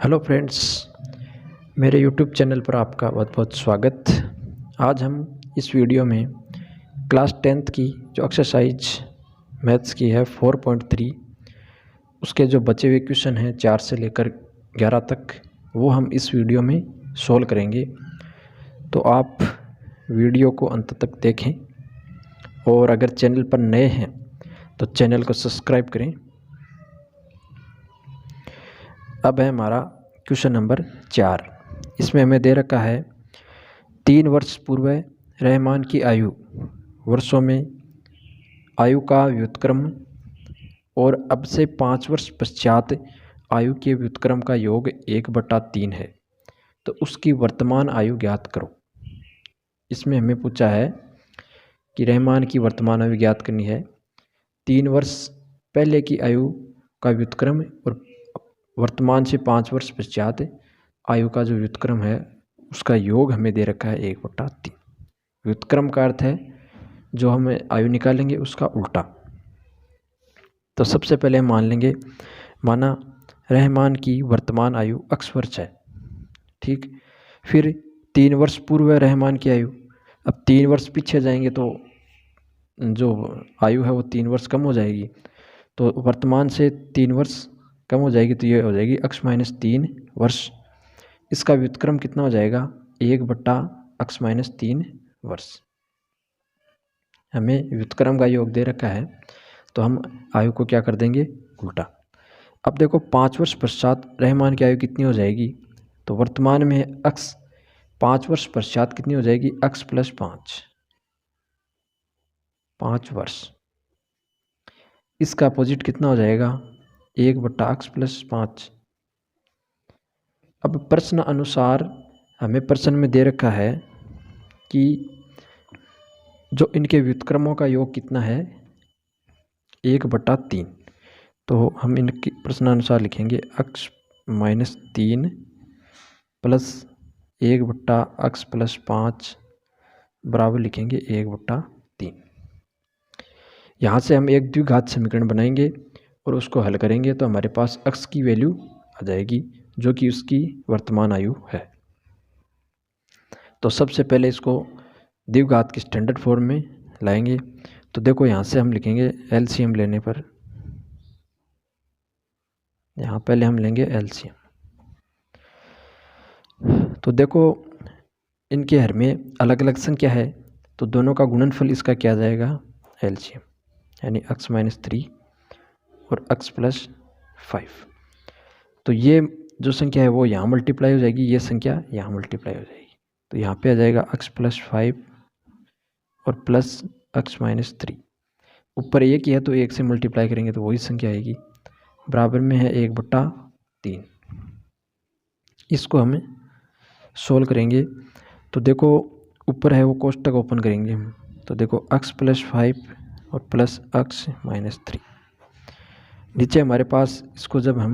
Hello friends, मेरे YouTube channel पर आपका बहुत बहुत स्वागत। आज हम इस वीडियो में क्लास 10th की जो एक्सरसाइज मैथ्स की है 4.3 उसके जो बचे हुए क्वेश्चन हैं 4 से लेकर 11 तक वो हम इस वीडियो में सोल्व करेंगे। तो आप वीडियो को अंत तक देखें और अगर चैनल पर नए हैं तो चैनल को सब्सक्राइब करें। अब है हमारा क्वेश्चन नंबर 4। इसमें हमें दे रखा है 3 वर्ष पूर्व रहमान की आयु वर्षों में आयु का व्युत्क्रम और अब से 5 वर्ष पश्चात आयु के व्युत्क्रम का योग 1/3 है, तो उसकी वर्तमान आयु ज्ञात करो। इसमें हमें पूछा है कि रहमान की वर्तमान आयु ज्ञात करनी है। 3 वर्ष पहले की आयु का व्युत्क्रम और वर्तमान से 5 वर्ष पश्चात आयु का जो व्युत्क्रम है उसका योग हमें दे रखा है 1/3। व्युत्क्रम का अर्थ है जो हमें आयु निकालेंगे उसका उल्टा। तो सबसे पहले हम मान लेंगे, माना रहमान की वर्तमान आयु x वर्ष है, ठीक। फिर 3 वर्ष पूर्व रहमान की आयु, अब 3 वर्ष पीछे जाएंगे तो जो आयु है वो 3 वर्ष कम हो जाएगी, तो वर्तमान से 3 वर्ष कम हो जाएगी, तो ये हो जाएगी x-3 वर्ष। इसका व्युत्क्रम कितना हो जाएगा 1/x-3 वर्ष। हमें व्युत्क्रम का योग दे रखा है तो हम आयु को क्या कर देंगे उल्टा। अब देखो 5 वर्ष पश्चात रहमान की आयु कितनी हो जाएगी, तो वर्तमान में x 5 वर्ष पश्चात कितनी हो जाएगी x + 5 वर्ष। इसका अपोजिट कितना हो जाएगा 1/x + 5। अब प्रश्न अनुसार हमें प्रश्न में दे रखा है कि जो इनके व्युत्क्रमों का योग कितना है 1/3। तो हम इनके प्रश्नानुसार लिखेंगे x-3 + 1/x + 5 बराबर लिखेंगे 1/3। यहाँ से हम एक द्विघात समीकरण बनाएंगे और उसको हल करेंगे तो हमारे पास x की वैल्यू आ जाएगी जो कि उसकी वर्तमान आयु है। तो सबसे पहले इसको द्विघात की स्टैंडर्ड फॉर्म में लाएंगे। तो देखो यहाँ से हम लिखेंगे एलसीएम लेने पर, यहाँ पहले हम लेंगे एलसीएम। तो देखो इनके हर में अलग अलग संख्या है तो दोनों का गुणनफल इसका क्या जाएगा एलसीएम, यानी x-3 और x + 5। तो ये जो संख्या है वो यहाँ मल्टीप्लाई हो जाएगी, ये संख्या यहाँ मल्टीप्लाई हो जाएगी, तो यहाँ पे आ जाएगा x + 5 और प्लस x-3। ऊपर एक ही है तो एक से मल्टीप्लाई करेंगे तो वही संख्या आएगी, बराबर में है 1/3। इसको हमें सोल्व करेंगे तो देखो ऊपर है वो कोष्टक ओपन करेंगे हम, तो देखो x + 5 और प्लस x-3। नीचे हमारे पास इसको जब हम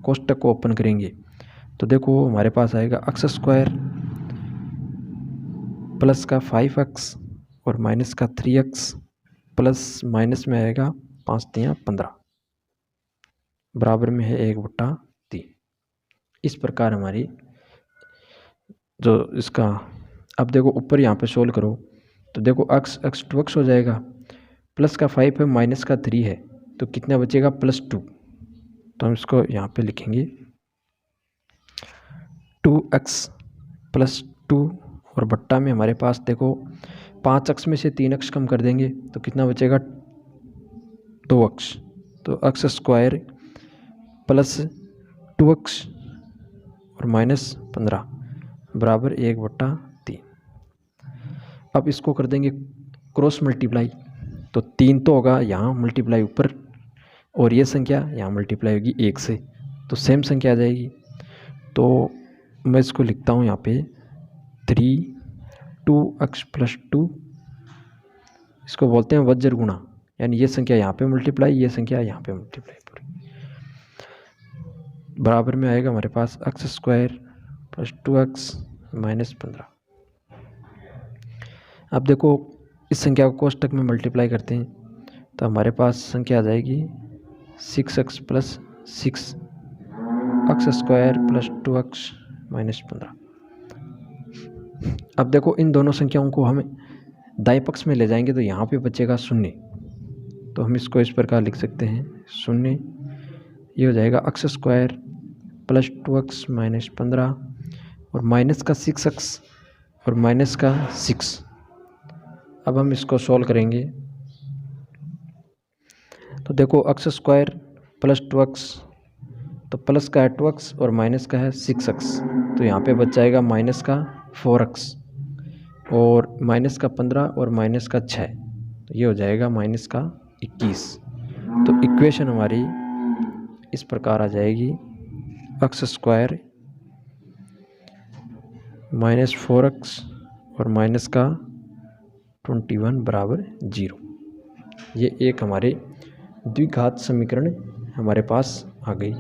कोष्टक को ओपन करेंगे तो देखो हमारे पास आएगा x² प्लस का 5x और माइनस का 3x प्लस माइनस में आएगा 5×3 = 15 बराबर में है 1/3। इस प्रकार हमारी जो इसका, अब देखो ऊपर यहाँ पे सोल्व करो तो देखो x 2x हो जाएगा, प्लस का 5 है माइनस का 3 है तो कितना बचेगा +2। तो हम इसको यहाँ पे लिखेंगे 2x + 2 और बट्टा में हमारे पास देखो 5x में से 3x कम कर देंगे तो कितना बचेगा 2x, तो x² प्लस 2x और माइनस 15 बराबर 1/3। अब इसको कर देंगे क्रॉस मल्टीप्लाई, तो 3 तो होगा यहाँ मल्टीप्लाई ऊपर और ये संख्या यहाँ मल्टीप्लाई होगी 1 से, तो सेम संख्या आ जाएगी। तो मैं इसको लिखता हूँ यहाँ पे 2x + 2, इसको बोलते हैं वज्र गुणा, यानी ये संख्या यहाँ पे मल्टीप्लाई, ये संख्या यहाँ पे मल्टीप्लाई पूरी, बराबर में आएगा हमारे पास x² + 2x - 15। अब देखो इस संख्या को कोष्टक में मल्टीप्लाई करते हैं तो हमारे पास संख्या आ जाएगी 6x + 6 x square plus 2x minus 15। अब देखो इन दोनों संख्याओं को हम दाएं पक्ष में ले जाएंगे तो यहाँ पे बचेगा 0, तो हम इसको इस प्रकार लिख सकते हैं 0, ये हो जाएगा x square plus 2x minus 15 और माइनस का 6x और माइनस का 6। अब हम इसको सॉल्व करेंगे तो देखो एक्स स्क्वायर प्लस 2x, तो प्लस का है 2x और माइनस का है 6x, तो यहाँ पे बच जाएगा माइनस का 4x और माइनस का 15 और माइनस का 6, तो ये हो जाएगा माइनस का 21। तो इक्वेशन हमारी इस प्रकार आ जाएगी एक्स स्क्वायर माइनस 4x और माइनस का 21 बराबर 0। ये एक हमारे द्विघात समीकरण हमारे पास आ गई।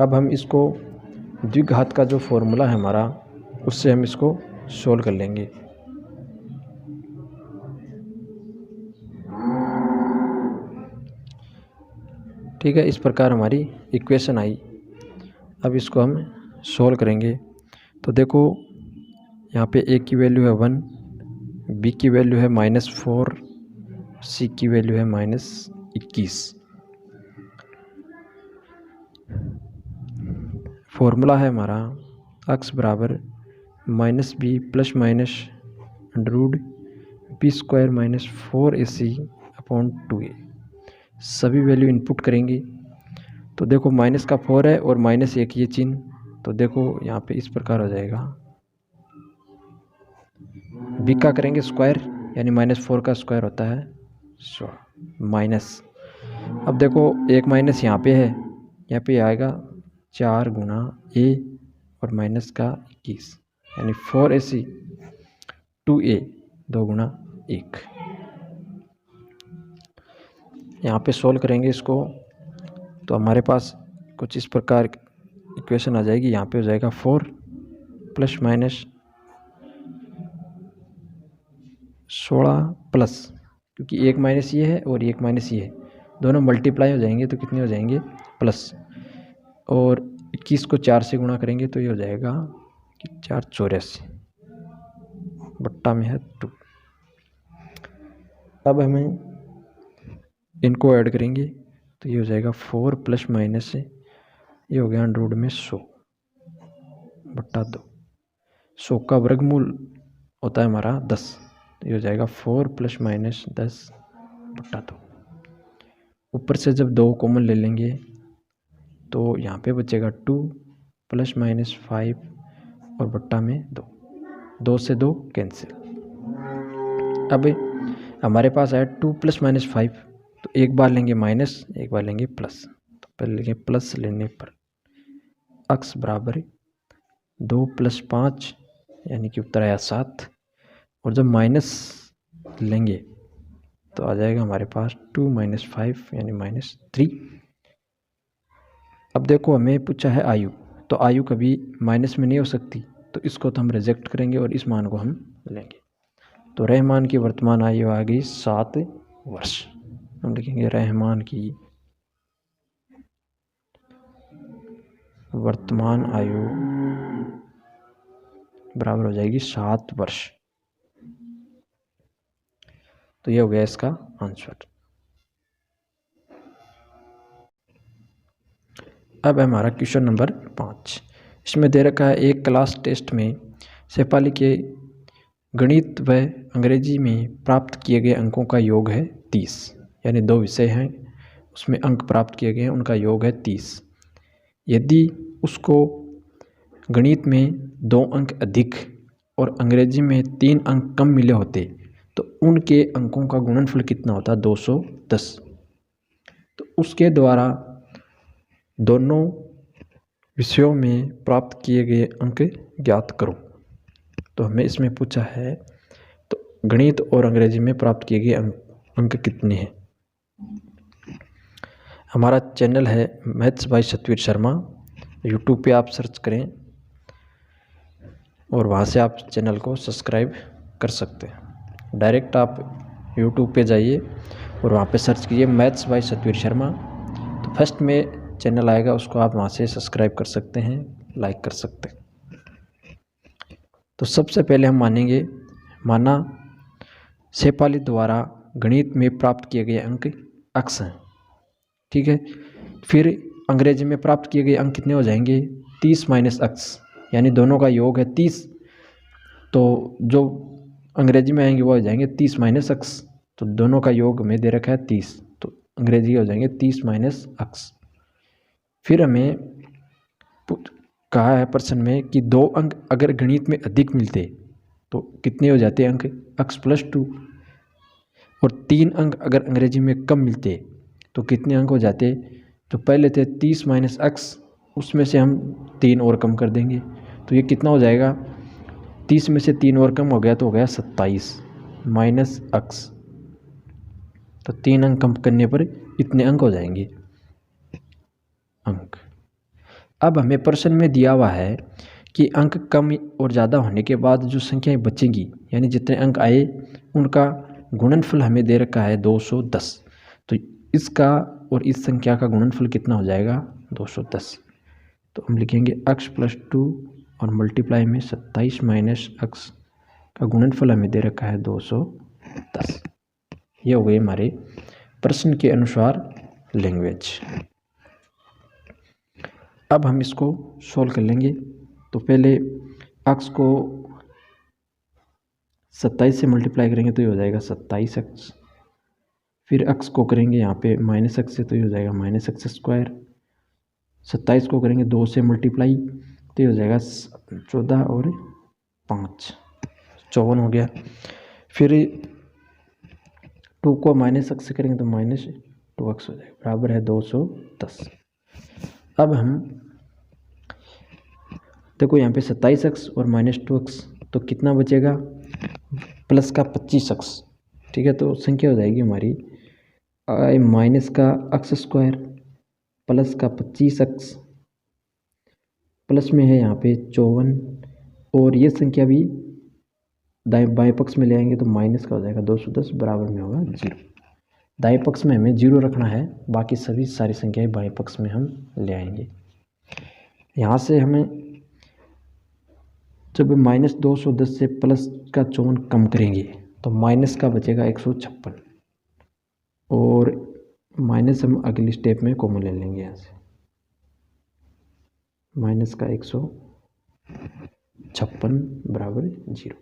अब हम इसको द्विघात का जो फॉर्मूला है हमारा, उससे हम इसको सोल्व कर लेंगे। ठीक है, इस प्रकार हमारी इक्वेशन आई। अब इसको हम सोल्व करेंगे तो देखो यहाँ पे a की वैल्यू है 1, b की वैल्यू है -4, c की वैल्यू है -21। फॉर्मूला है हमारा x बराबर -b plus minus √ b square -4ac upon 2a। सभी वैल्यू इनपुट करेंगे तो देखो माइनस का 4 है और -1 ये चिन्ह, तो देखो यहाँ पे इस प्रकार हो जाएगा। b का करेंगे स्क्वायर यानी -4 का स्क्वायर होता है 16 माइनस। अब देखो एक माइनस यहाँ पे है, यहाँ पे आएगा 4 गुना a और माइनस का 21 यानी 4ac 2a 2 गुना 1। यहाँ पे सोल्व करेंगे इसको तो हमारे पास कुछ इस प्रकार इक्वेशन आ जाएगी। यहाँ पे हो जाएगा 4 प्लस माइनस 16 प्लस, क्योंकि एक माइनस ये है और एक माइनस ये है, दोनों मल्टीप्लाई हो जाएंगे तो कितने हो जाएंगे प्लस, और 21 को 4 से गुणा करेंगे तो ये हो जाएगा 4 84 बट्टा में है 2। अब हमें इनको ऐड करेंगे तो ये हो जाएगा 4 प्लस माइनस से ये हो गया √ में 100 बट्टा 2। 100 का वर्गमूल होता है हमारा 10, तो ये हो जाएगा 4 प्लस माइनस 10 बट्टा 2। ऊपर से जब 2 कॉमन ले लेंगे तो यहाँ पे बचेगा 2 प्लस माइनस 5 और बट्टा में 2, 2 से 2 कैंसिल। अब हमारे पास है 2 प्लस माइनस 5, तो एक बार लेंगे माइनस एक बार लेंगे प्लस, तो पहले लेंगे प्लस लेने पर x बराबर 2 प्लस 5 यानी कि उत्तर आया 7, और जब माइनस लेंगे तो आ जाएगा हमारे पास 2 - 5 यानी -3। अब देखो हमें पूछा है आयु, तो आयु कभी माइनस में नहीं हो सकती, तो इसको तो हम रिजेक्ट करेंगे और इस मान को हम लेंगे। तो रहमान की वर्तमान आयु आ गई 7 वर्ष। हम लिखेंगे रहमान की वर्तमान आयु बराबर हो जाएगी 7 वर्ष। तो ये हो गया इसका आंसर। अब हमारा क्वेश्चन नंबर 5। इसमें दे रखा है एक क्लास टेस्ट में शेफाली के गणित व अंग्रेजी में प्राप्त किए गए अंकों का योग है 30, यानी 2 विषय हैं उसमें अंक प्राप्त किए गए हैं, उनका योग है 30। यदि उसको गणित में 2 अंक अधिक और अंग्रेजी में 3 अंक कम मिले होते तो उनके अंकों का गुणनफल कितना होता? 210। तो उसके द्वारा दोनों विषयों में प्राप्त किए गए अंक ज्ञात करो। तो हमें इसमें पूछा है तो गणित और अंग्रेजी में प्राप्त किए गए अंक कितने हैं। हमारा चैनल है maths by Satveer Sharma, YouTube पे आप सर्च करें और वहाँ से आप चैनल को सब्सक्राइब कर सकते हैं। डायरेक्ट आप यूट्यूब पे जाइए और वहाँ पे सर्च कीजिए मैथ्स बाय सतवीर शर्मा। तो फर्स्ट में चैनल आएगा उसको आप वहाँ से सब्सक्राइब कर सकते हैं, लाइक कर सकते हैं। तो सबसे पहले हम मानेंगे, माना शेफाली द्वारा गणित में प्राप्त किए गए अंक अक्स हैं, ठीक है। फिर अंग्रेजी में प्राप्त किए गए अंक कितने हो जाएंगे, 30 माइनस अक्स, यानी दोनों का योग है 30। तो जो अंग्रेजी में आएंगे वो हो जाएंगे 30 माइनस अक्स, तो दोनों का योग में दे रखा है 30, तो अंग्रेजी हो जाएंगे 30 माइनस अक्स। फिर हमें कहा है प्रश्न में कि 2 अंक अगर गणित में अधिक मिलते तो कितने हो जाते अंक, अक्स प्लस 2, और 3 अंक अगर अंग्रेजी में कम मिलते तो कितने अंक हो जाते। तो पहले थे 30 माइनस अक्स, उसमें से हम 3 और कम कर देंगे, तो ये कितना हो जाएगा, 30 में से 3 और कम हो गया तो हो गया 27 माइनस अक्स। तो 3 अंक कम करने पर इतने अंक हो जाएंगे अंक। अब हमें प्रश्न में दिया हुआ है कि अंक कम और ज़्यादा होने के बाद जो संख्याएं बचेंगी, यानी जितने अंक आए उनका गुणनफल हमें दे रखा है 210। तो इसका और इस संख्या का गुणनफल कितना हो जाएगा, 210। तो हम लिखेंगे अक्स प्लस 2 और मल्टीप्लाई में 27 माइनस अक्स का गुणनफल हमें दे रखा है 210। ये हो गई हमारे प्रश्न के अनुसार लैंग्वेज। अब हम इसको सोल्व कर लेंगे। तो पहले अक्स को 27 से मल्टीप्लाई करेंगे तो ये हो जाएगा 27 अक्स। फिर अक्स को करेंगे यहाँ पे माइनस अक्स से, तो ये हो जाएगा माइनस अक्स स्क्वायर। 27 को करेंगे 2 से मल्टीप्लाई तो ये हो जाएगा 14 और 5 54 हो गया। फिर 2 को माइनस अक्स से करेंगे तो माइनस 2 अक्स हो जाएगा, बराबर है 210। अब हम देखो यहाँ पे 27 अक्स और माइनस 2 अक्स, तो कितना बचेगा, प्लस का 25 अक्स, ठीक है। तो संख्या हो जाएगी हमारी माइनस का अक्स स्क्वायर प्लस का 25 अक्स, प्लस में है यहाँ पे 54, और ये संख्या भी दाएं बाएं पक्ष में ले आएंगे तो माइनस का हो जाएगा 210, बराबर में होगा 0। दाएं पक्ष में हमें 0 रखना है, बाकी सभी सारी संख्याएं बाएं पक्ष में हम ले आएंगे। यहाँ से हमें जब माइनस 210 से प्लस का 54 कम करेंगे तो माइनस का बचेगा 156, और माइनस हम अगली स्टेप में कॉमन ले लेंगे यहाँ से, माइनस का 156 बराबर 0।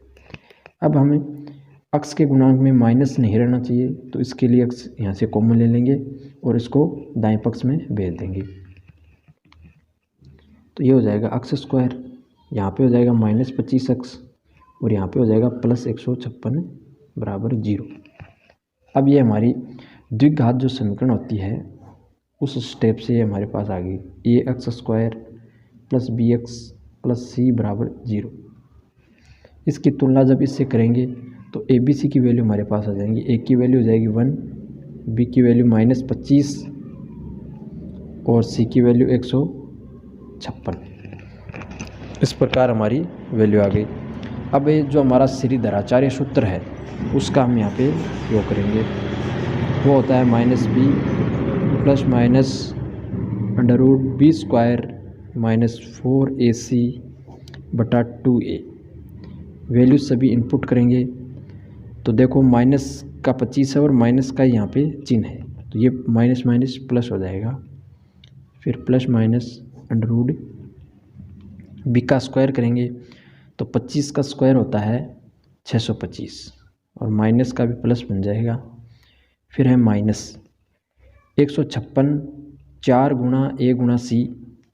अब हमें अक्स के गुणांक में माइनस नहीं रहना चाहिए, तो इसके लिए अक्स यहाँ से कॉमन ले लेंगे और इसको दाएं पक्ष में भेज देंगे। तो ये हो जाएगा अक्स स्क्वायर, यहाँ पे हो जाएगा माइनस 25 अक्स, और यहाँ पे हो जाएगा प्लस 156 बराबर 0। अब ये हमारी द्विघात जो समीकरण होती है उस स्टेप से हमारे पास आ गई, A X square plus B X plus C बराबर 0। इसकी तुलना जब इससे करेंगे तो ए बी सी की वैल्यू हमारे पास आ जाएंगी। ए की वैल्यू हो जाएगी 1, बी की वैल्यू माइनस 25 और सी की वैल्यू 156। इस प्रकार हमारी वैल्यू आ गई। अब ये जो हमारा श्रीधराचार्य सूत्र है उसका हम यहाँ पे उपयोग करेंगे, वो होता है minus B plus minus under root B square minus 4ac बटा 2a। वैल्यू सभी इनपुट करेंगे तो देखो माइनस का 25 है और माइनस का यहाँ पे चिन्ह है, तो ये माइनस माइनस प्लस हो जाएगा। फिर plus minus under root B का स्क्वायर करेंगे तो 25 का स्क्वायर होता है 625, और माइनस का भी प्लस बन जाएगा। फिर है माइनस 156 4 गुणा ए गुणा सी,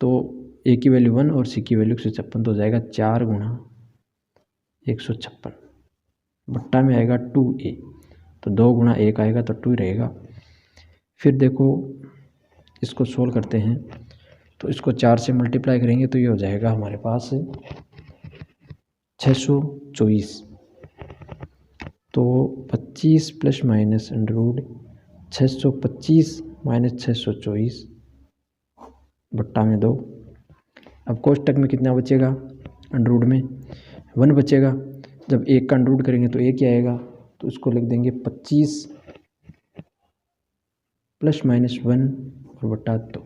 तो ए की वैल्यू 1 और सी की वैल्यू 156, तो हो जाएगा 4 गुणा 156 बट्टा में आएगा 2a, तो 2 गुणा 1 आएगा तो 2 रहेगा। फिर देखो इसको सोल्व करते हैं तो इसको 4 से मल्टीप्लाई करेंगे तो ये हो जाएगा हमारे पास 624। तो 25 plus minus under root 625 minus 624 बट्टा में 2। अब कोष्टक में कितना बचेगा, अंडर रूट में 1 बचेगा। जब 1 का अंडर रूट करेंगे तो 1 ही आएगा, तो इसको लिख देंगे 25 प्लस माइनस 1 और बट्टा 2।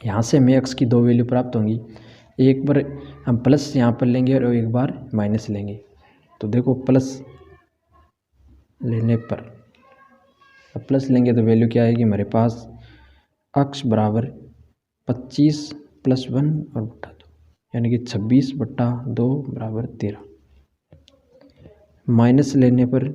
यहाँ से हमें x की दो वैल्यू प्राप्त होंगी, एक बार हम प्लस यहाँ पर लेंगे और एक बार माइनस लेंगे। तो देखो प्लस लेने पर, अब प्लस लेंगे तो वैल्यू क्या आएगी हमारे पास, x बराबर 25 + 1 और बटा 2, यानी कि 26/2 बराबर 13। माइनस लेने पर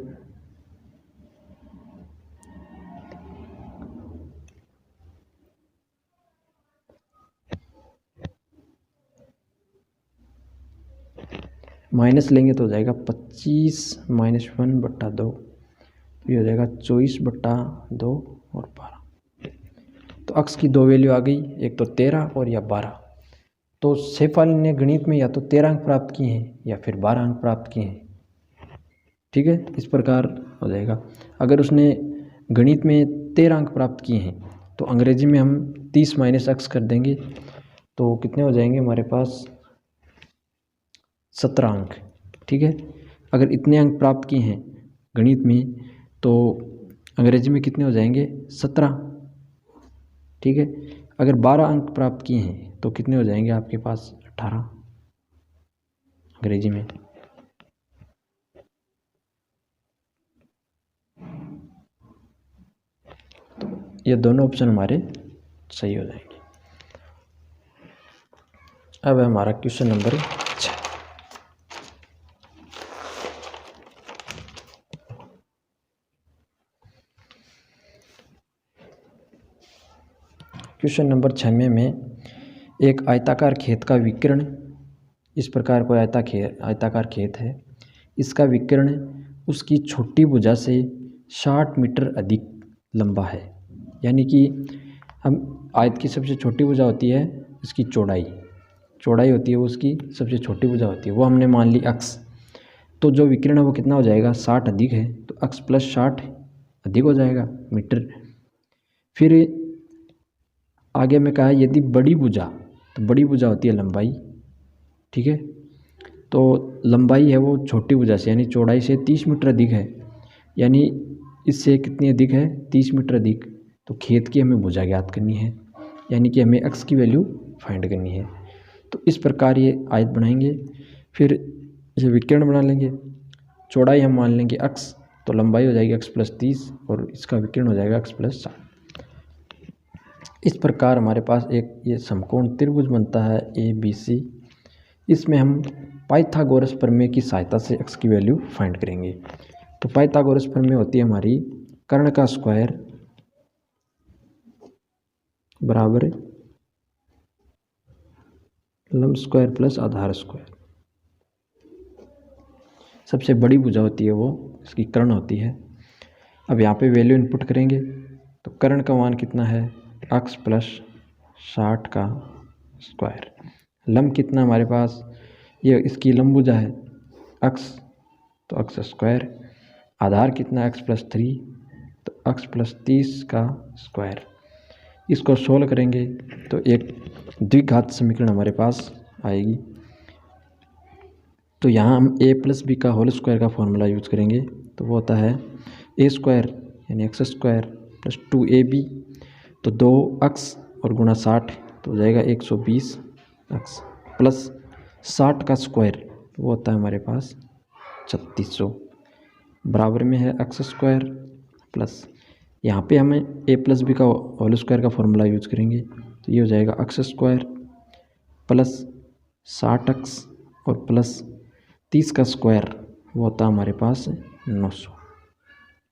माइनस लेंगे तो हो जाएगा 25 - 1/2, तो ये हो जाएगा 24/2 और 12। तो x की दो वैल्यू आ गई, एक तो 13 और या 12। तो शेफाली ने गणित में या तो 13 अंक प्राप्त किए हैं या फिर 12 अंक प्राप्त किए हैं। ठीक है, इस प्रकार हो जाएगा। अगर उसने गणित में 13 अंक प्राप्त किए हैं तो अंग्रेजी में हम 30 - x कर देंगे, तो कितने हो जाएंगे हमारे पास, 17 अंक। ठीक है, अगर इतने अंक प्राप्त किए हैं गणित में तो अंग्रेजी में कितने हो जाएंगे, 17। ठीक है, अगर 12 अंक प्राप्त किए हैं तो कितने हो जाएंगे आपके पास, 18 अंग्रेजी में। तो ये दोनों ऑप्शन हमारे सही हो जाएंगे। अब हमारा क्वेश्चन नंबर 6। क्वेश्चन नंबर 6 में एक आयताकार खेत का विकर्ण, इस प्रकार कोई आयताकार खेत है, इसका विकर्ण उसकी छोटी भुजा से 60 मीटर अधिक लंबा है। यानी कि हम आयत की सबसे छोटी भुजा होती है इसकी चौड़ाई होती है, वो उसकी सबसे छोटी भुजा होती है, वो हमने मान ली x। तो जो विकर्ण है वो कितना हो जाएगा, 60 अधिक है, तो x + 60 अधिक हो जाएगा मीटर। फिर आगे में कहा है यदि बड़ी भुजा, तो बड़ी भुजा होती है लंबाई। ठीक है, तो लंबाई है वो छोटी भुजा से यानी चौड़ाई से 30 मीटर अधिक है, यानी इससे कितनी अधिक है, 30 मीटर अधिक। तो खेत की हमें भुजा ज्ञात करनी है, यानी कि हमें x की वैल्यू फाइंड करनी है। तो इस प्रकार ये आयत बनाएंगे, फिर ये विकर्ण बना लेंगे। चौड़ाई हम मान लेंगे x, तो लंबाई हो जाएगी x + 30 और इसका विकर्ण हो जाएगा x + 60। इस प्रकार हमारे पास एक ये समकोण त्रिभुज बनता है ABC। इसमें हम पाइथागोरस प्रमेय की सहायता से x की वैल्यू फाइंड करेंगे। तो पाइथागोरस प्रमेय होती है हमारी कर्ण का स्क्वायर बराबर लंब स्क्वायर प्लस आधार स्क्वायर। सबसे बड़ी भुजा होती है वो इसकी कर्ण होती है। अब यहाँ पे वैल्यू इनपुट करेंगे तो कर्ण का मान कितना है, x + 60 का स्क्वायर। लंब कितना हमारे पास, ये इसकी लंब भुजा है x, तो x स्क्वायर। आधार कितना, x + 3, तो x + 30 का स्क्वायर। इसको सोल्व करेंगे तो एक द्विघात समीकरण हमारे पास आएगी। तो यहाँ हम a + b का होल स्क्वायर का फॉर्मूला यूज करेंगे, तो वो होता है a² यानी x² + 2ab, तो 2x और गुणा 60 तो हो जाएगा 120x प्लस 60 का स्क्वायर, वो होता है हमारे पास 3600, बराबर में है x² प्लस, यहाँ पे हमें a + b का होल स्क्वायर का फॉर्मूला यूज करेंगे, तो ये हो जाएगा x² प्लस 60x और प्लस 30 का स्क्वायर, वो होता है हमारे पास 900।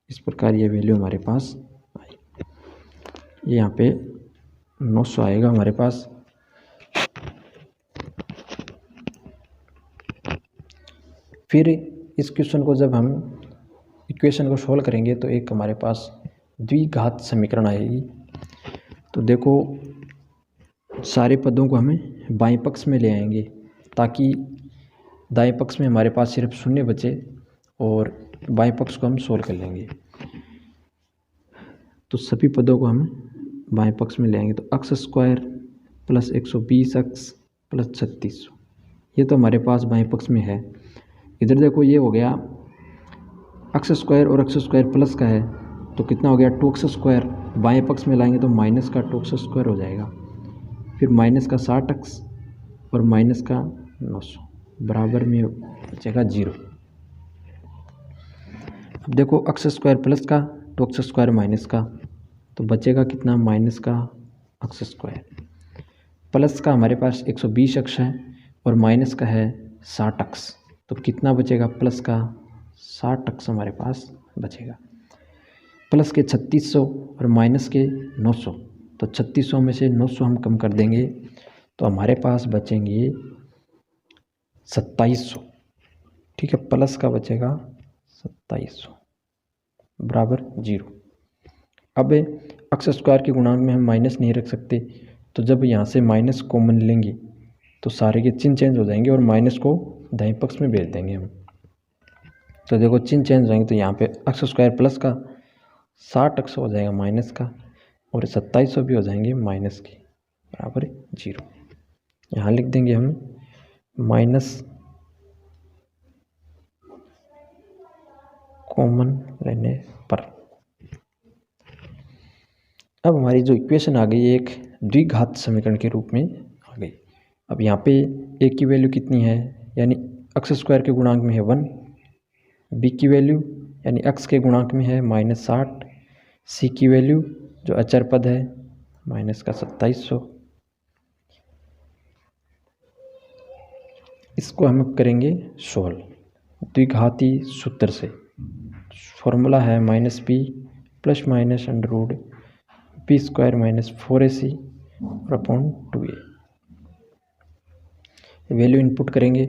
इस प्रकार ये वैल्यू हमारे पास आई, ये यहाँ पे 900 आएगा हमारे पास। फिर इस क्वेश्चन को जब हम इक्वेशन को सोल्व करेंगे तो एक हमारे पास द्विघात समीकरण आएगी। तो देखो सारे पदों को हमें बाएं पक्ष में ले आएंगे ताकि दाएं पक्ष में हमारे पास सिर्फ शून्य बचे और बाएं पक्ष को हम सोल्व कर लेंगे। तो सभी पदों को हम बाएं पक्ष में ले आएंगे, तो x² प्लस 120x प्लस 3600, ये तो हमारे पास बाएं पक्ष में है। इधर देखो ये हो गया x² और x² प्लस का है, तो कितना हो गया 2x², बाएं पक्ष में लाएंगे तो माइनस का 2x² हो जाएगा। फिर माइनस का 60x और माइनस का 900 बराबर में बचेगा 0। अब देखो x स्क्वायर प्लस का तो x स्क्वायर माइनस का, तो बचेगा कितना, माइनस का x स्क्वायर। प्लस का हमारे पास 120x है और माइनस का है 60x, तो कितना बचेगा, प्लस का 60x हमारे पास बचेगा। प्लस के 3600 और माइनस के 900, तो 3600 में से 900 हम कम कर देंगे तो हमारे पास बचेंगे 2700। ठीक है, प्लस का बचेगा 2700 बराबर 0। अब x स्क्वायर के गुणांक में हम माइनस नहीं रख सकते, तो जब यहाँ से माइनस कॉमन लेंगे तो सारे के चिन्ह चेंज हो जाएंगे और माइनस को दाईं पक्ष में भेज देंगे हम। तो देखो चिन्ह चेंज हो जाएंगे, तो यहाँ पे x स्क्वायर प्लस का 60x हो जाएगा माइनस का, और 2700 भी हो जाएंगे माइनस के, बराबर 0। यहाँ लिख देंगे हम माइनस कॉमन लेने पर। अब हमारी जो इक्वेशन आ गई एक द्विघात समीकरण के रूप में आ गई। अब यहाँ पे a की वैल्यू कितनी है, यानी x स्क्वायर के गुणांक में है 1, b की वैल्यू यानी x के गुणांक में है -60, c की वैल्यू जो अचर पद है माइनस का 2700। इसको हम करेंगे सोल्व द्विघाती सूत्र से। फॉर्मूला है -b plus minus under root b square minus 4ac upon 2a। Value input करेंगे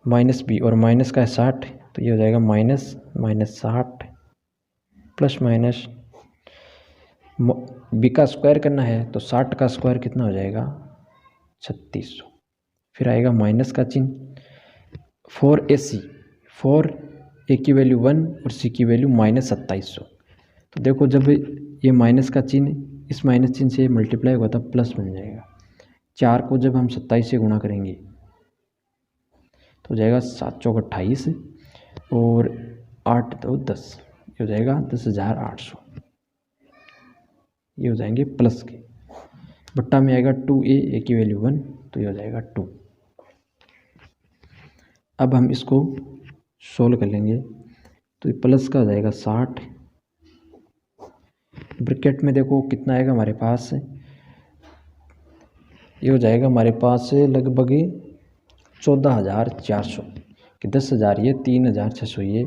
-b और माइनस का है 60, तो ये हो जाएगा -60 प्लस माइनस b का स्क्वायर करना है तो 60 का स्क्वायर कितना हो जाएगा 3600। फिर आएगा माइनस का चिन्ह 4ac, 4a की वैल्यू 1 और c की वैल्यू -2700। तो देखो जब ये माइनस का चिन्ह इस माइनस चिन्ह से मल्टीप्लाई होगा तब प्लस बन जाएगा। 4 को जब हम 27 से गुणा करेंगे तो हो जाएगा 7 चौक 28 और 8 तो 10, ये हो जाएगा 10,800। ये हो जाएंगे प्लस के, बट्टा में आएगा 2a, a की वैल्यू 1, तो ये हो जाएगा 2। अब हम इसको सोल्व कर लेंगे तो ये प्लस का हो जाएगा 60, ब्रैकेट में देखो कितना आएगा हमारे पास, ये हो जाएगा हमारे पास लगभग 14,400 कि 10,000 ये 3,600 ये,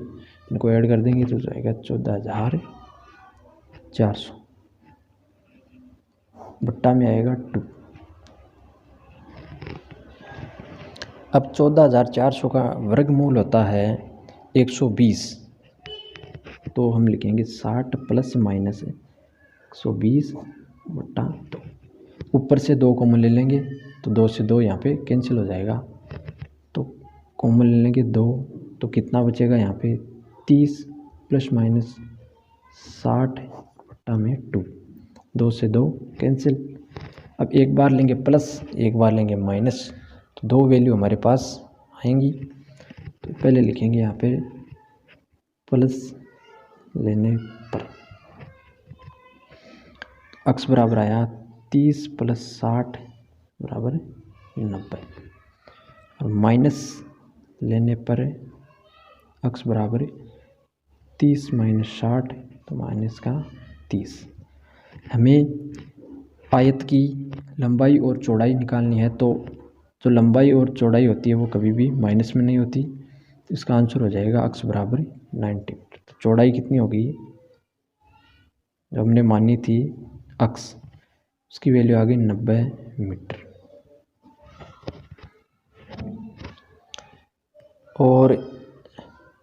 इनको ऐड कर देंगे तो जाएगा 14,400, बट्टा में आएगा 2। अब 14,400 का वर्गमूल होता है 120, तो हम लिखेंगे 60 प्लस माइनस 120 बट्टा 2। ऊपर से 2 कॉमन ले लेंगे तो 2 से 2 यहाँ पे कैंसिल हो जाएगा, तो कॉमन ले लेंगे 2, तो कितना बचेगा यहाँ पे 30 प्लस माइनस 60 बट्टा में 2। 2 से 2 कैंसिल। अब एक बार लेंगे प्लस, एक बार लेंगे माइनस, तो 2 वैल्यू हमारे पास आएंगी। तो पहले लिखेंगे यहाँ पे प्लस लेने पर x बराबर आया 30 प्लस 60 बराबर 90, और माइनस लेने पर x बराबर 30 माइनस 60, तो माइनस का 30। हमें आयत की लंबाई और चौड़ाई निकालनी है, तो जो लंबाई और चौड़ाई होती है वो कभी भी माइनस में नहीं होती, तो इसका आंसर हो जाएगा x बराबर 90 मीटर। तो चौड़ाई कितनी होगी जो हमने मानी थी x, उसकी वैल्यू आ गई 90 मीटर। और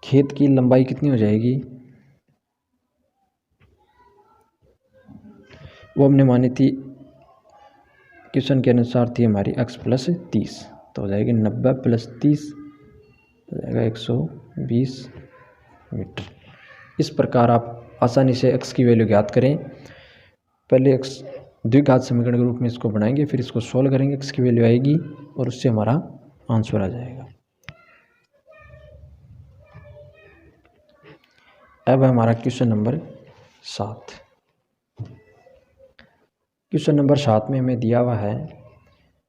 खेत की लंबाई कितनी हो जाएगी वो हमने मानी थी, क्वेश्चन के अनुसार थी हमारी x प्लस 30, तो हो जाएगी 90 प्लस 30 हो जाएगा 120 मीटर। इस प्रकार आप आसानी से x की वैल्यू ज्ञात करें। पहले x द्विघात समीकरण के रूप में इसको बनाएंगे, फिर इसको सोल्व करेंगे, x की वैल्यू आएगी और उससे हमारा आंसर आ जाएगा। अब हमारा क्वेश्चन नंबर 7। क्वेश्चन नंबर 7 में हमें दिया हुआ है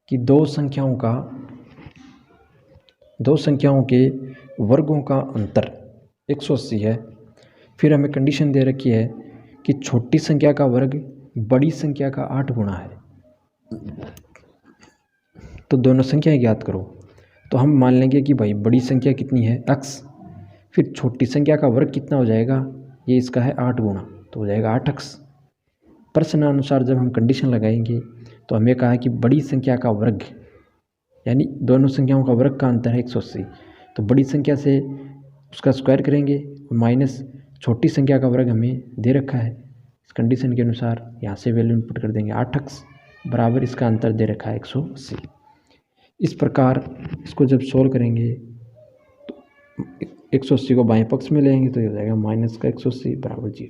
कि दो संख्याओं के वर्गों का अंतर 180 है। फिर हमें कंडीशन दे रखी है कि छोटी संख्या का वर्ग बड़ी संख्या का 8 गुना है। तो दोनों संख्याएं ज्ञात करो। तो हम मान लेंगे कि भाई बड़ी संख्या कितनी है x, फिर छोटी संख्या का वर्ग कितना हो जाएगा, ये इसका है 8 गुना, तो हो जाएगा 8x। प्रश्नानुसार जब हम कंडीशन लगाएंगे तो हमें कहा है कि बड़ी संख्या का वर्ग, यानी दोनों संख्याओं का वर्ग का अंतर है 180, तो बड़ी संख्या से उसका स्क्वायर करेंगे माइनस छोटी संख्या का वर्ग हमें दे रखा है। इस कंडीशन के अनुसार यहाँ से वैल्यू इनपुट कर देंगे 8x बराबर इसका अंतर दे रखा है 180। इस प्रकार इसको जब सोल्व करेंगे तो 180 को बाएं पक्ष में लेंगे तो ये हो जाएगा माइनस का 180 बराबर 0।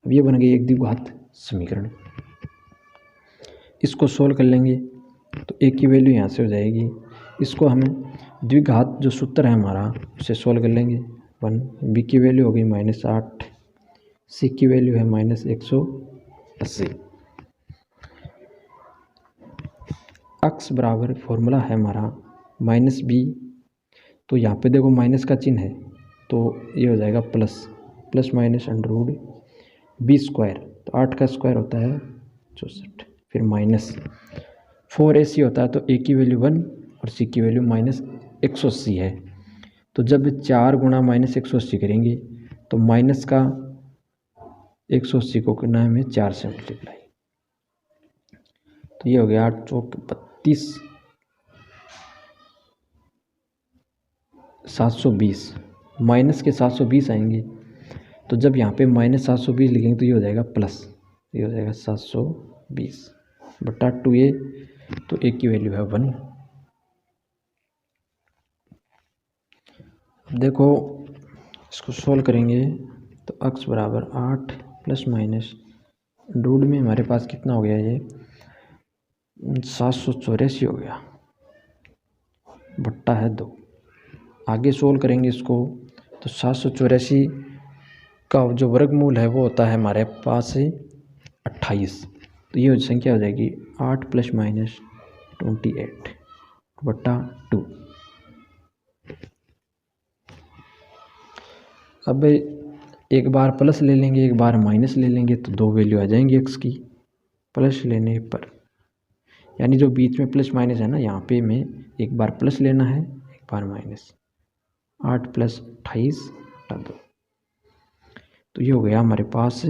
अब ये बन गई एक द्विघात समीकरण। इसको सोल्व कर लेंगे तो ए की वैल्यू यहाँ से हो जाएगी। इसको हमें द्विघात जो सूत्र है हमारा उसे सोल्व कर लेंगे। 1, बी की वैल्यू हो गई -8, सी की वैल्यू है -180। x बराबर फॉर्मूला है हमारा -b, तो यहाँ पे देखो माइनस का चिन्ह है तो ये हो जाएगा plus minus under B square, तो 8 का स्क्वायर होता है 64, फिर माइनस 4ac होता है, तो a की वैल्यू 1 और c की वैल्यू -180 है। तो जब 4 गुणा -180 करेंगे तो माइनस का 180 को करना है हमें 4 से मल्टीप्लाई, तो ये हो गया 8 चौक 32, 720 माइनस के 720 आएंगे। तो जब यहाँ पे -720 लिखेंगे तो ये हो जाएगा प्लस, ये हो जाएगा 720 बटा 2a, तो a की वैल्यू है 1। देखो इसको सोल्व करेंगे तो x बराबर 8 प्लस माइनस रूट में हमारे पास कितना हो गया, ये 784 हो गया बट्टा है 2। आगे सोल्व करेंगे इसको तो 784 का जो वर्गमूल है वो होता है हमारे पास 28, तो ये संख्या हो जाएगी 8 प्लस माइनस 28 बट्टा 2। अब एक बार प्लस ले लेंगे एक बार माइनस ले लेंगे तो दो वैल्यू आ जाएंगी x की प्लस लेने पर, यानी जो बीच में प्लस माइनस है ना, यहाँ पे में एक बार प्लस लेना है एक बार माइनस। 8 प्लस 28 बटा 2, तो ये हो गया हमारे पास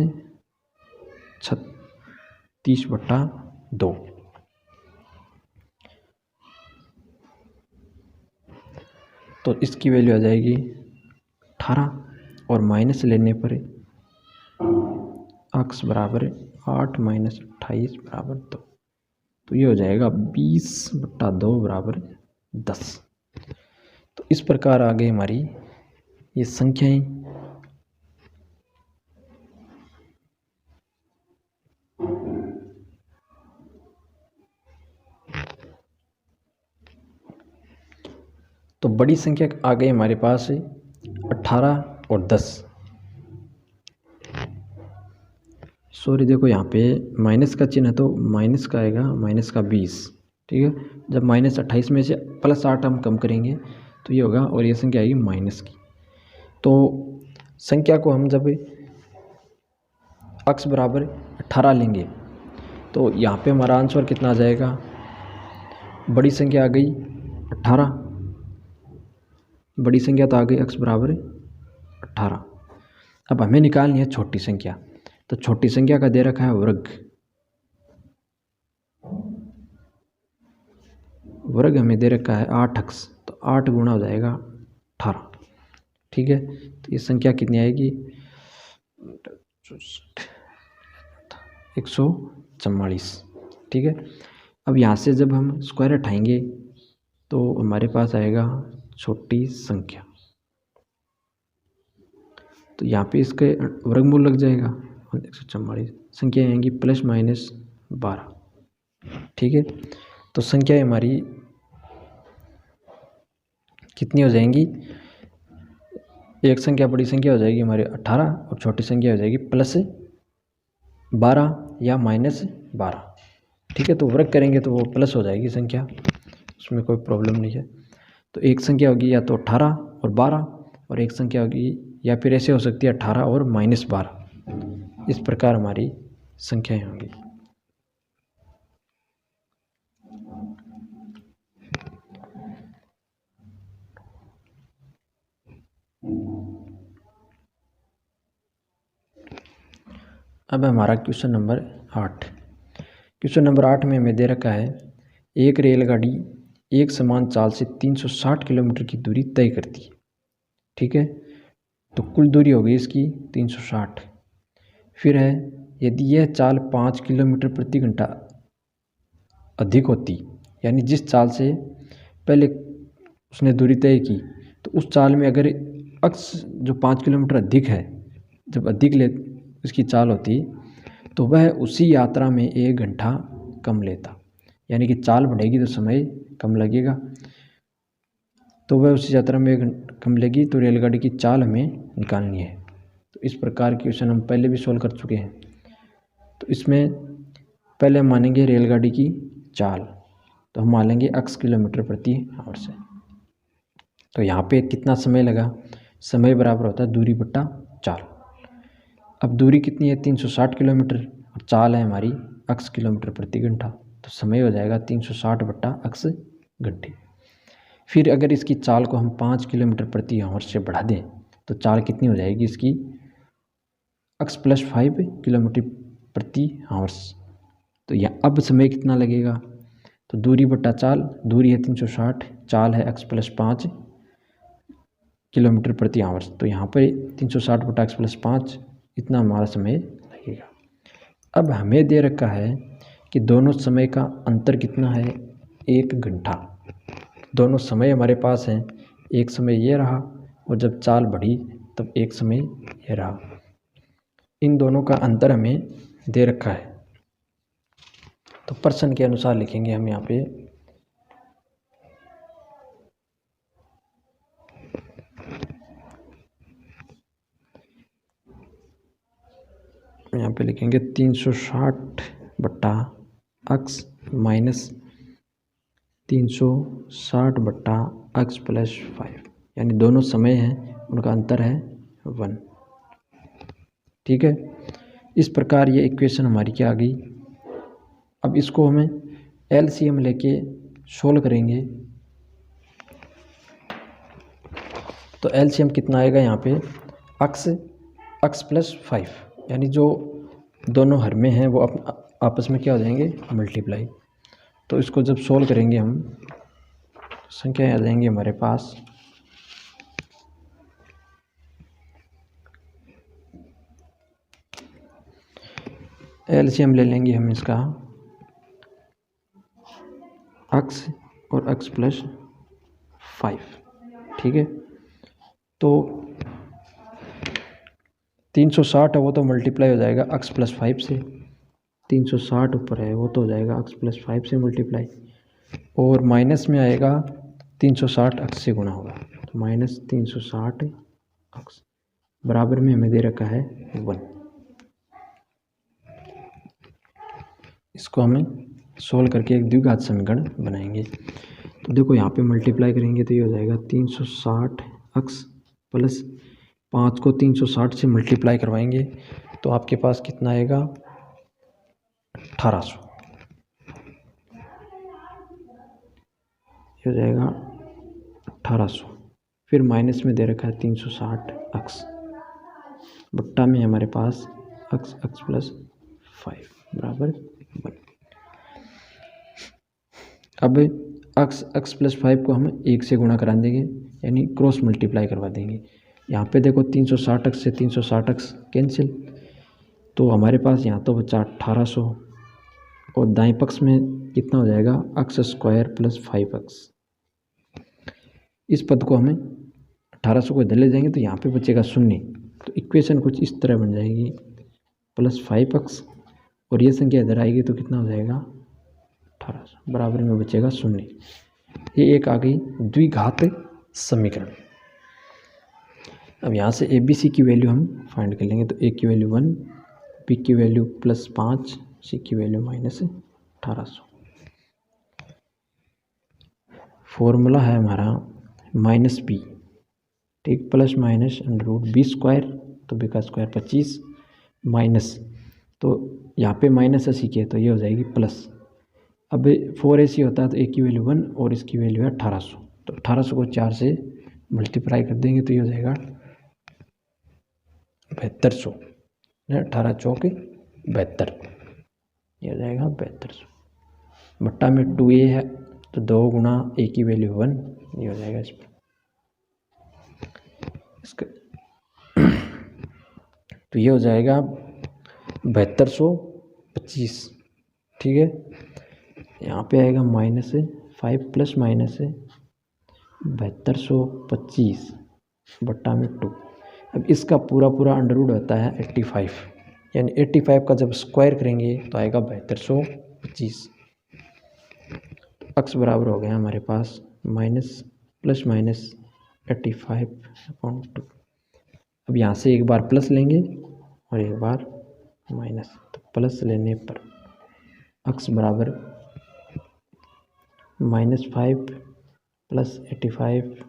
36 बटा 2। तो इसकी वैल्यू आ जाएगी 18 और माइनस लेने पर x बराबर 8 माइनस 28 बराबर 2, तो ये हो जाएगा 20 बटा 2 बराबर 10। तो इस प्रकार आ गई हमारी ये संख्याएं। तो बड़ी संख्या आ गई हमारे पास 18 और 10। सॉरी देखो यहाँ पे माइनस का चिन्ह है तो माइनस का आएगा -20, ठीक है। जब -28 में से +8 हम कम करेंगे तो ये होगा और ये संख्या आएगी माइनस की। तो संख्या को हम जब x बराबर 18 लेंगे तो यहाँ पे हमारा आंसर कितना आ जाएगा, बड़ी संख्या आ गई 18, बड़ी संख्या तो आ गई x बराबर 18। अब हमें निकालनी है छोटी संख्या, तो छोटी संख्या का दे रखा है वर्ग हमें दे रखा है 8x, तो 8 गुणा हो जाएगा 18, ठीक है। तो ये संख्या कितनी आएगी 144, ठीक है। अब यहाँ से जब हम स्क्वायर हटाएंगे तो हमारे पास आएगा छोटी संख्या, तो यहाँ पे इसके वर्गमूल लग जाएगा 144, संख्या आएंगी +-12, ठीक है। तो संख्या हमारी कितनी हो जाएंगी, एक संख्या बड़ी संख्या हो जाएगी हमारी 18 और छोटी संख्या हो जाएगी +12 या -12। ठीक है, तो वर्ग करेंगे तो वो प्लस हो जाएगी संख्या, उसमें कोई प्रॉब्लम नहीं है। तो एक संख्या होगी या तो 18 और 12, और एक संख्या होगी या फिर ऐसे हो सकती है 18 और -12। इस प्रकार हमारी संख्याएं होंगी। अब हमारा क्वेश्चन नंबर 8। क्वेश्चन नंबर 8 में हमें दे रखा है एक रेलगाड़ी एक समान चाल से 360 किलोमीटर की दूरी तय करती है। ठीक है, तो कुल दूरी हो गई इसकी 360। फिर है यदि यह चाल 5 किलोमीटर प्रति घंटा अधिक होती, यानी जिस चाल से पहले उसने दूरी तय की, तो उस चाल में अगर अक्स जो 5 किलोमीटर अधिक है, जब अधिक ले उसकी चाल होती तो वह उसी यात्रा में 1 घंटा कम लेता, यानी कि चाल बढ़ेगी तो समय कम लगेगा, तो वह उसी यात्रा में 1 घंटा कम लेगी। तो रेलगाड़ी की चाल हमें निकालनी है। तो इस प्रकार के क्वेश्चन हम पहले भी सॉल्व कर चुके हैं। तो इसमें पहले हम मानेंगे रेलगाड़ी की चाल, तो हम मान लेंगे x किलोमीटर प्रति आवर से। तो यहाँ पे कितना समय लगा, समय बराबर होता है दूरी बट्टा चाल। अब दूरी कितनी है 360 किलोमीटर, और चाल है हमारी x किलोमीटर प्रति घंटा, तो समय हो जाएगा 360 बट्टा x घंटे। फिर अगर इसकी चाल को हम 5 किलोमीटर प्रति आवर से बढ़ा दें तो चाल कितनी हो जाएगी इसकी x + 5 किलोमीटर प्रति आवर्स। तो यह अब समय कितना लगेगा, तो दूरी बट्टा चाल, दूरी है 360, चाल है x + 5 किलोमीटर प्रति आवर्स, तो यहाँ पर 360 बट्टा x + 5 इतना हमारा समय लगेगा। अब हमें दे रखा है कि दोनों समय का अंतर कितना है 1 घंटा। दोनों समय हमारे पास हैं, एक समय ये रहा और जब चाल बढ़ी तब एक समय ये रहा। इन दोनों का अंतर हमें दे रखा है, तो प्रश्न के अनुसार लिखेंगे हम यहाँ पे। यहाँ पे लिखेंगे 360 बट्टा x माइनस 360 बट्टा x + 5, यानी दोनों समय हैं उनका अंतर है 1। ठीक है, इस प्रकार ये इक्वेशन हमारी क्या आ गई। अब इसको हमें LCM लेके सोल्व करेंगे, तो LCM कितना आएगा यहाँ पे x + 5, यानी जो दोनों हर में हैं वो आपस में क्या हो जाएंगे मल्टीप्लाई। तो इसको जब सोल्व करेंगे हम, संख्याएं आ जाएंगी हमारे पास LCM ले लेंगे हम इसका x और x + 5। ठीक है, तो 360 है वो तो मल्टीप्लाई हो जाएगा x + 5 से, 360 ऊपर है वो तो हो जाएगा x + 5 से मल्टीप्लाई, और माइनस में आएगा 360 x से गुणा होगा, तो -360 x बराबर में हमें दे रखा है 1। इसको हमें सोल्व करके एक द्विघात समीकरण बनाएंगे। तो देखो यहाँ पे मल्टीप्लाई करेंगे तो ये हो जाएगा 360 x + 5 को 360 से मल्टीप्लाई करवाएंगे तो आपके पास कितना आएगा 1800, ये हो जाएगा 1800। फिर माइनस में दे रखा है 360 x, बट्टा में हमारे पास x + 5 बराबर 1। अब x + 5 को हम 1 से गुणा करा देंगे, यानी क्रॉस मल्टीप्लाई करवा देंगे। यहाँ पे देखो 360 x से 360 x कैंसिल, तो हमारे पास यहाँ तो बचा 1800, और दाएं पक्ष में कितना हो जाएगा x² + 5x। इस पद को हमें 1800 को इधर ले जाएंगे तो यहाँ पे बचेगा 0, तो इक्वेशन कुछ इस तरह बन जाएगी +5x, और ये संख्या इधर आएगी तो कितना हो जाएगा 1800, बराबर में बचेगा 0। ये एक आ गई द्विघात समीकरण। अब यहाँ से ABC की वैल्यू हम फाइंड कर लेंगे, तो A की वैल्यू 1, B की वैल्यू +5, C की वैल्यू -5। 1800। फॉर्मूला है हमारा माइनस बी, ठीक, plus minus under root B square, तो बी का स्क्वायर 25 माइनस, तो यहाँ पे माइनस है सीखे तो ये हो जाएगी प्लस। अब 4ac होता है तो ए की वैल्यू 1 और इसकी वैल्यू है 1800, तो 1800 को 4 से मल्टीप्लाई कर देंगे तो ये हो जाएगा 7200, 18 चौक 72, ये हो जाएगा 7200। बट्टा में 2a है तो 2 गुना ए की वैल्यू 1, ये हो जाएगा इसमें इसका तो ये हो जाएगा 7225, ठीक है। यहाँ पे आएगा माइनस 5 प्लस माइनस 7225 बट्टा में 2। अब इसका पूरा पूरा अंडर रूट होता है 85, यानी 85 का जब स्क्वायर करेंगे तो आएगा 7225। एक्स बराबर हो गया हमारे पास माइनस प्लस माइनस 85/2। अब यहाँ से एक बार प्लस लेंगे और एक बार माइनस, तो प्लस लेने पर एक्स बराबर -5 प्लस 85/2,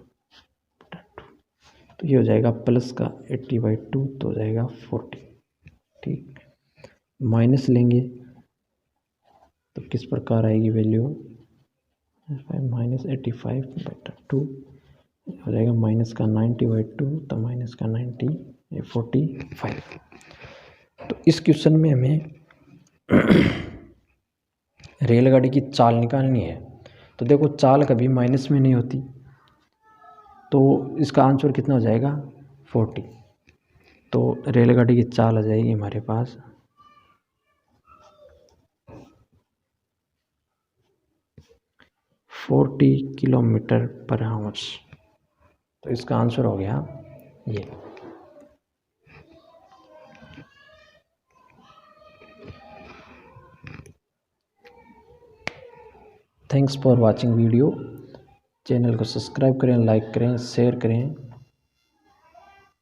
तो ये हो जाएगा प्लस का 80/2, तो हो जाएगा 40, ठीक। माइनस लेंगे तो किस प्रकार आएगी वैल्यू, -85/2 हो जाएगा माइनस का 90/2, तो माइनस का 45। तो इस क्वेश्चन में हमें रेलगाड़ी की चाल निकालनी है। तो देखो चाल कभी माइनस में नहीं होती, तो इसका आंसर कितना हो जाएगा 40। तो रेलगाड़ी की चाल आ जाएगी हमारे पास 40 किलोमीटर पर आवर्स। तो इसका आंसर हो गया ये। Thanks for watching video. Channel को सब्सक्राइब करें, लाइक करें, शेयर करें।